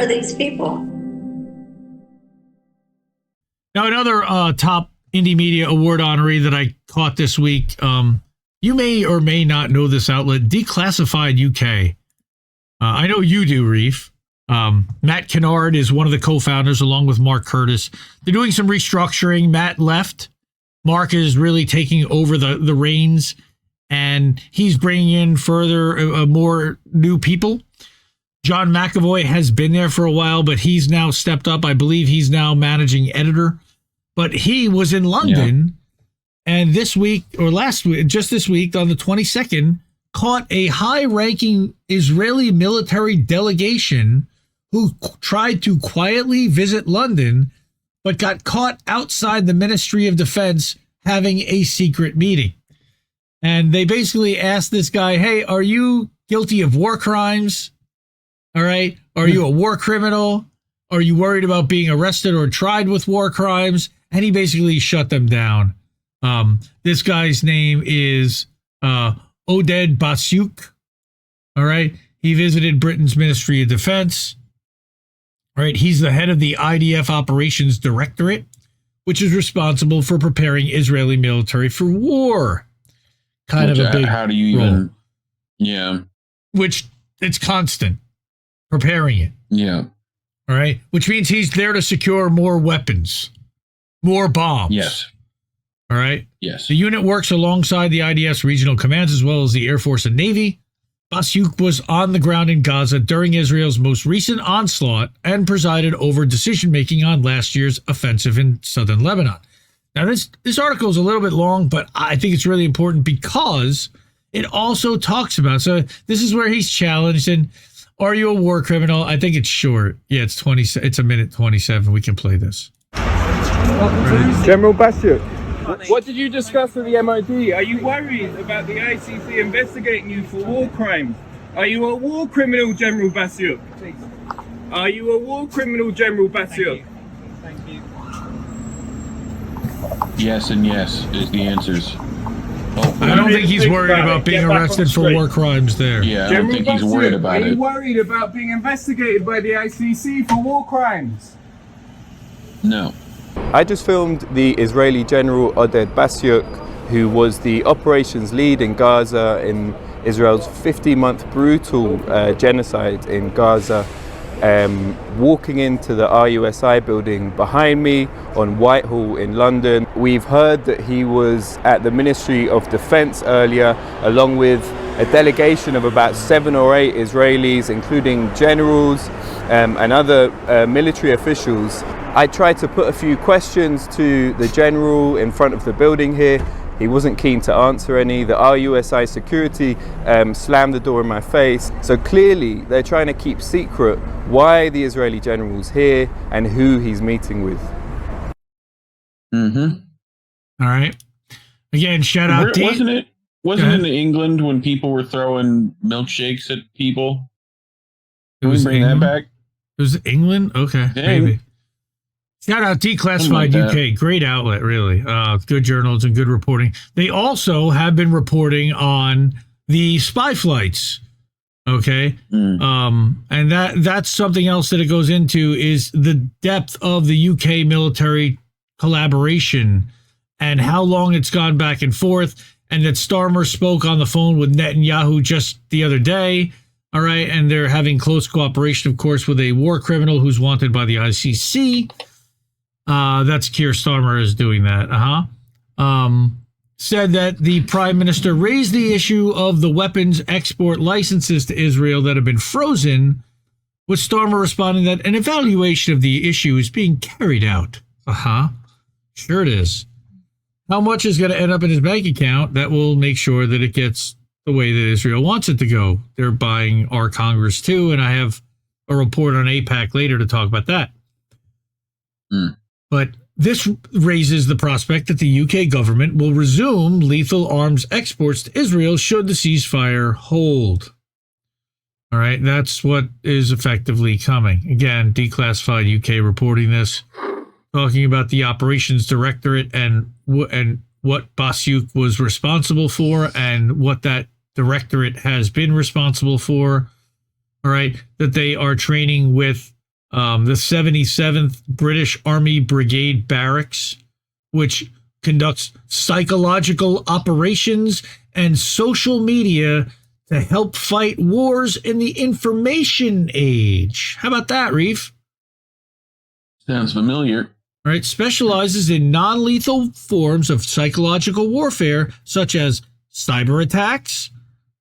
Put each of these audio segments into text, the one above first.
are these people? Now, another top indie media award honoree that I caught this week. You may or may not know this outlet, Declassified UK. I know you do, Reef. Matt Kennard is one of the co-founders along with Mark Curtis. They're doing some restructuring. Matt left. Mark is really taking over the reins, and he's bringing in further more new people. John McEvoy has been there for a while, but he's now stepped up. I believe he's now managing editor. But he was in London, and this week, or last week, just this week on the 22nd, caught a high-ranking Israeli military delegation who tried to quietly visit London, but got caught outside the Ministry of Defense having a secret meeting. And they basically asked this guy, hey, are you guilty of war crimes? All right. Are you a war criminal? Are you worried about being arrested or tried with war crimes? And he basically shut them down. This guy's name is Oded Basyuk. All right. He visited Britain's Ministry of Defense. All right. He's the head of the IDF Operations Directorate, which is responsible for preparing Israeli military for war. Kind of a big how do you role. even? Yeah. Which it's constant preparing it. Yeah. All right. Which means he's there to secure more weapons, more bombs. Yes. All right. Yes. The unit works alongside the IDF's regional commands as well as the Air Force and Navy. Basyuk was on the ground in Gaza during Israel's most recent onslaught and presided over decision-making on last year's offensive in southern Lebanon. Now, this article is a little bit long, but I think it's really important because it also talks about, so this is where he's challenged, and are you a war criminal? I think it's short. Yeah, it's a minute 27. We can play this. General Basyuk, what did you discuss with the MOD? Are you worried about the ICC investigating you for war crimes? Are you a war criminal, General Basyuk? Are you a war criminal, General Basyuk? Thank you. Yes and yes is the answers. I don't think he's worried about being arrested for war crimes there. Yeah, I don't think he's worried about it. Are you worried about being investigated by the ICC for war crimes? No. I just filmed the Israeli General Oded Basyuk, who was the operations lead in Gaza in Israel's 50-month brutal genocide in Gaza, walking into the RUSI building behind me on Whitehall in London. We've heard that he was at the Ministry of Defense earlier, along with a delegation of about 7 or 8 Israelis, including generals and other military officials. I tried to put a few questions to the general in front of the building here. He wasn't keen to answer any. The RUSI security slammed the door in my face. So clearly they're trying to keep secret why the Israeli general's here and who he's meeting with. Mm-hmm. All right. Again, shout out to Wasn't it in England when people were throwing milkshakes at people? Can we bring that back? It was England? Okay, maybe. Shout out Declassified UK. Great outlet, really. Good journals and good reporting. They also have been reporting on the spy flights. Okay. And that's something else that it goes into is the depth of the UK military collaboration and how long it's gone back and forth. And that Starmer spoke on the phone with Netanyahu just the other day. All right. And they're having close cooperation, of course, with a war criminal who's wanted by the ICC. That's Keir Starmer is doing that. Said that the prime minister raised the issue of the weapons export licenses to Israel that have been frozen, with Starmer responding that an evaluation of the issue is being carried out. Sure it is. How much is going to end up in his bank account that will make sure that it gets the way that Israel wants it to go? They're buying our Congress too, and I have a report on AIPAC later to talk about that. But this raises the prospect that the UK government will resume lethal arms exports to Israel should the ceasefire hold. All right, that's what is effectively coming. Again, Declassified UK reporting this, talking about the operations directorate and what Basyuk was responsible for and what that directorate has been responsible for. All right, that they are training with the 77th British Army Brigade Barracks, which conducts psychological operations and social media to help fight wars in the information age. How about that, Reef? Sounds familiar. All right, specializes in non-lethal forms of psychological warfare, such as cyber attacks,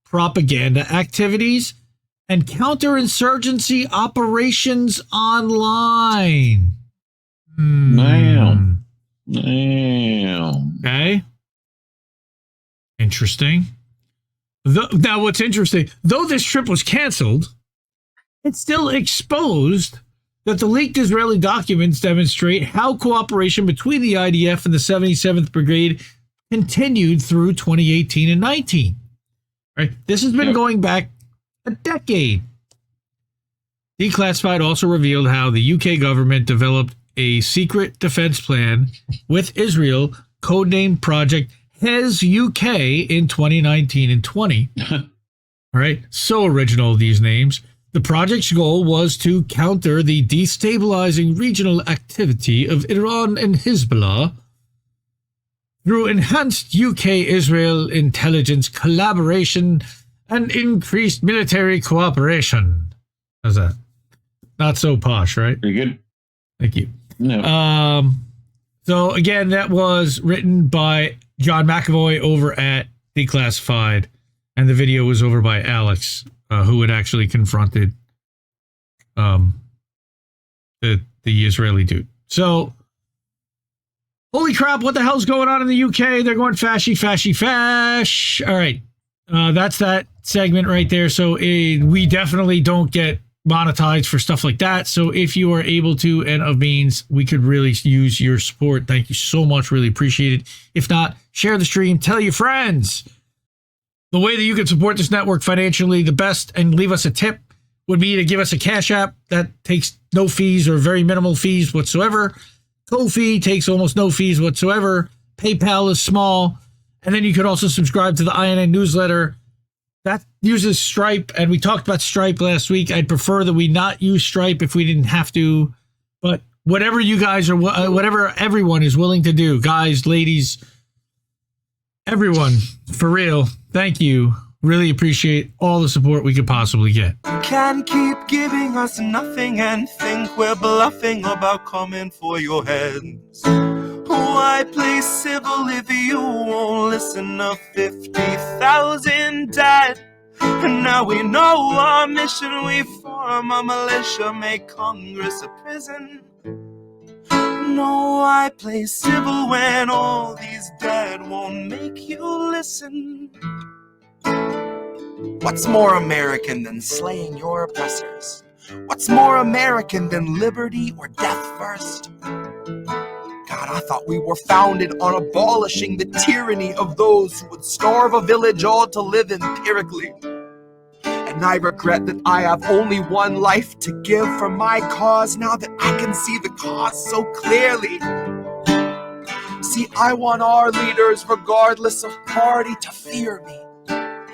propaganda activities, and counterinsurgency operations online. Damn. Okay. Interesting. Now, what's interesting, though this trip was canceled, it still exposed that the leaked Israeli documents demonstrate how cooperation between the IDF and the 77th Brigade continued through 2018 and 19. Right? This has been going back a decade. Declassified also revealed how the UK government developed a secret defense plan with Israel, codenamed Project Hez UK, in 2019 and 20. All right, so original, these names. The project's goal was to counter the destabilizing regional activity of Iran and Hezbollah through enhanced UK-Israel intelligence collaboration and increased military cooperation. How's that? Not so posh, right? Pretty good. Thank you. No. So again, that was written by John McEvoy over at Declassified, and the video was over by Alex, who had actually confronted the Israeli dude. So, holy crap, what the hell's going on in the UK? They're going fashy. All right, that's that segment right there. So we definitely don't get monetized for stuff like that. So if you are able to and of means, we could really use your support. Thank you so much. Really appreciate it. If not, share the stream, tell your friends. The way that you can support this network financially the best and leave us a tip would be to give us a Cash App that takes no fees or very minimal fees whatsoever. Ko-fi takes almost no fees whatsoever. PayPal is small. And then you could also subscribe to the INN newsletter. That uses Stripe, and we talked about Stripe last week. I'd prefer that we not use Stripe if we didn't have to. But whatever you guys are, whatever everyone is willing to do, guys, ladies, everyone, for real, thank you. Really appreciate all the support we could possibly get. Can keep giving us nothing and think we're bluffing about coming for your heads. Why play civil if you won't listen to 50,000 dead? And now we know our mission, we form a militia, make Congress a prison. No, I play civil when all these dead won't make you listen. What's more American than slaying your oppressors? What's more American than liberty or death first? God, I thought we were founded on abolishing the tyranny of those who would starve a village all to live empirically. And I regret that I have only one life to give for my cause now that I can see the cause so clearly. See, I want our leaders, regardless of party, to fear me.